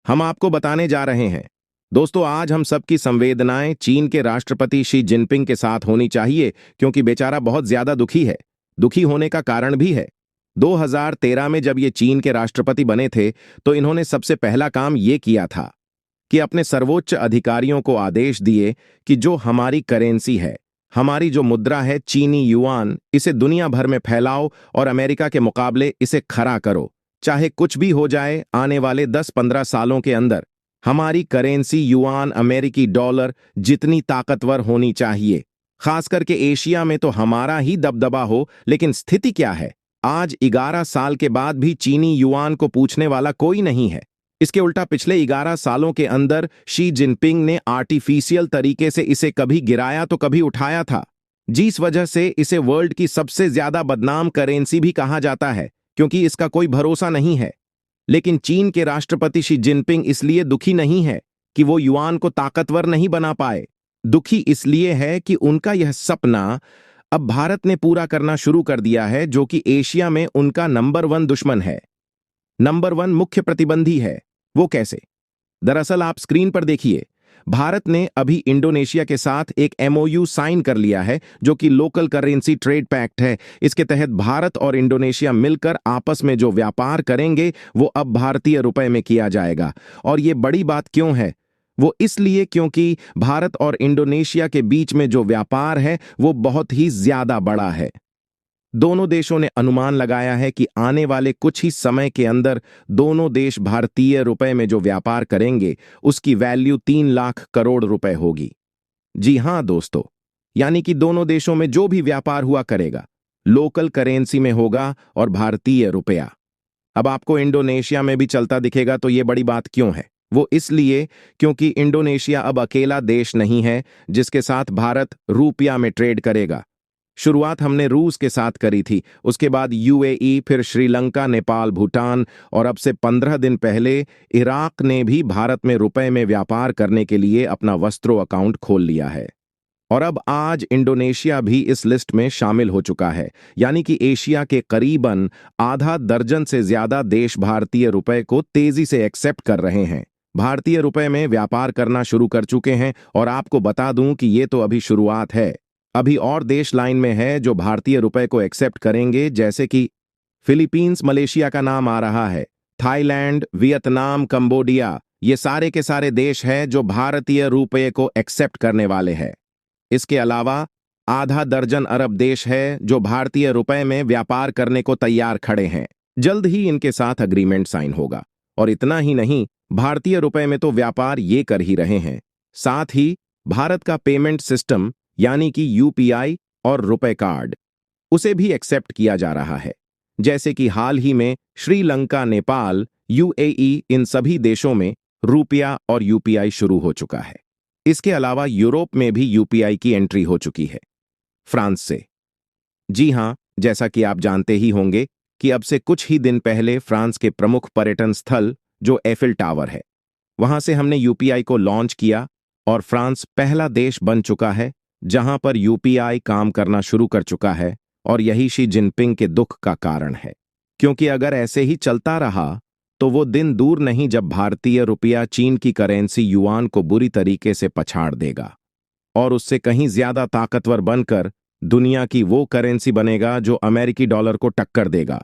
हम आपको बताने जा रहे हैं। दोस्तों, आज हम सबकी संवेदनाएं चीन के राष्ट्रपति शी जिनपिंग के साथ होनी चाहिए, क्योंकि बेचारा बहुत ज्यादा दुखी है। दुखी होने का कारण भी है। 2013 में जब ये चीन के राष्ट्रपति बने थे, तो इन्होंने सबसे पहला काम ये किया था कि अपने सर्वोच्च अधिकारियों को आदेश दिए कि जो हमारी करेंसी है, हमारी जो मुद्रा है चीनी युआन, इसे दुनिया भर में फैलाओ और अमेरिका के मुकाबले इसे खरा करो। चाहे कुछ भी हो जाए, आने वाले 10-15 सालों के अंदर हमारी करेंसी युआन अमेरिकी डॉलर जितनी ताकतवर होनी चाहिए। खास करके एशिया में तो हमारा ही दबदबा हो। लेकिन स्थिति क्या है? आज 11 साल के बाद भी चीनी युआन को पूछने वाला कोई नहीं है। इसके उल्टा पिछले 11 सालों के अंदर शी जिनपिंग ने आर्टिफिशियल तरीके से इसे कभी गिराया तो कभी उठाया था, जिस वजह से इसे वर्ल्ड की सबसे ज्यादा बदनाम करेंसी भी कहा जाता है, क्योंकि इसका कोई भरोसा नहीं है। लेकिन चीन के राष्ट्रपति शी जिनपिंग इसलिए दुखी नहीं है कि वो युआन को ताकतवर नहीं बना पाए। दुखी इसलिए है कि उनका यह सपना अब भारत ने पूरा करना शुरू कर दिया है, जो कि एशिया में उनका नंबर 1 दुश्मन है, नंबर 1 मुख्य प्रतिबंधी है। वो कैसे? दरअसल आप स्क्रीन पर देखिए, भारत ने अभी इंडोनेशिया के साथ एक एमओयू साइन कर लिया है, जो कि लोकल करेंसी ट्रेड पैक्ट है। इसके तहत भारत और इंडोनेशिया मिलकर आपस में जो व्यापार करेंगे, वो अब भारतीय रुपए में किया जाएगा। और ये बड़ी बात क्यों है? वो इसलिए क्योंकि भारत और इंडोनेशिया के बीच में जो व्यापार है, वो बहुत ही ज्यादा बड़ा है। दोनों देशों ने अनुमान लगाया है कि आने वाले कुछ ही समय के अंदर दोनों देश भारतीय रुपए में जो व्यापार करेंगे, उसकी वैल्यू 3 लाख करोड़ रुपए होगी। जी हां दोस्तों, यानी कि दोनों देशों में जो भी व्यापार हुआ करेगा, लोकल करेंसी में होगा और भारतीय रुपया। अब आपको इंडोनेशिया में भी चलता दिखेगा, तो ये बड़ी बात क्यों है? वो इसलिए क्योंकि इंडोनेशिया अब अकेला देश नहीं है जिसके साथ भारत रुपया में ट्रेड करेगा। शुरुआत हमने रूस के साथ करी थी, उसके बाद यूएई, फिर श्रीलंका, नेपाल, भूटान, और अब से 15 दिन पहले इराक ने भी भारत में रुपए में व्यापार करने के लिए अपना वस्त्रो अकाउंट खोल लिया है। और अब आज इंडोनेशिया भी इस लिस्ट में शामिल हो चुका है, यानी कि एशिया के करीबन आधा दर्जन से ज्यादा देश भारतीय रुपए को तेजी से एक्सेप्ट कर रहे हैं, भारतीय रुपए में व्यापार करना शुरू कर चुके हैं। और आपको बता दूं कि ये तो अभी शुरुआत है। अभी और देश लाइन में है जो भारतीय रुपए को एक्सेप्ट करेंगे, जैसे कि फिलीपींस, मलेशिया का नाम आ रहा है, थाईलैंड, वियतनाम, कंबोडिया, ये सारे के सारे देश हैं जो भारतीय रुपये को एक्सेप्ट करने वाले हैं। इसके अलावा आधा दर्जन अरब देश है जो भारतीय रुपए में व्यापार करने को तैयार खड़े हैं। जल्द ही इनके साथ अग्रीमेंट साइन होगा। और इतना ही नहीं, भारतीय रुपए में तो व्यापार ये कर ही रहे हैं, साथ ही भारत का पेमेंट सिस्टम यानी कि यूपीआई और रुपए कार्ड, उसे भी एक्सेप्ट किया जा रहा है। जैसे कि हाल ही में श्रीलंका, नेपाल, यूएई, इन सभी देशों में रुपया और यूपीआई शुरू हो चुका है। इसके अलावा यूरोप में भी यूपीआई की एंट्री हो चुकी है, फ्रांस से। जी हां, जैसा कि आप जानते ही होंगे कि अब से कुछ ही दिन पहले फ्रांस के प्रमुख पर्यटन स्थल जो एफिल टावर है, वहां से हमने यूपीआई को लॉन्च किया और फ्रांस पहला देश बन चुका है जहां पर यूपीआई काम करना शुरू कर चुका है। और यही शी जिनपिंग के दुख का कारण है, क्योंकि अगर ऐसे ही चलता रहा तो वो दिन दूर नहीं जब भारतीय रुपया चीन की करेंसी युआन को बुरी तरीके से पछाड़ देगा और उससे कहीं ज्यादा ताकतवर बनकर दुनिया की वो करेंसी बनेगा जो अमेरिकी डॉलर को टक्कर देगा।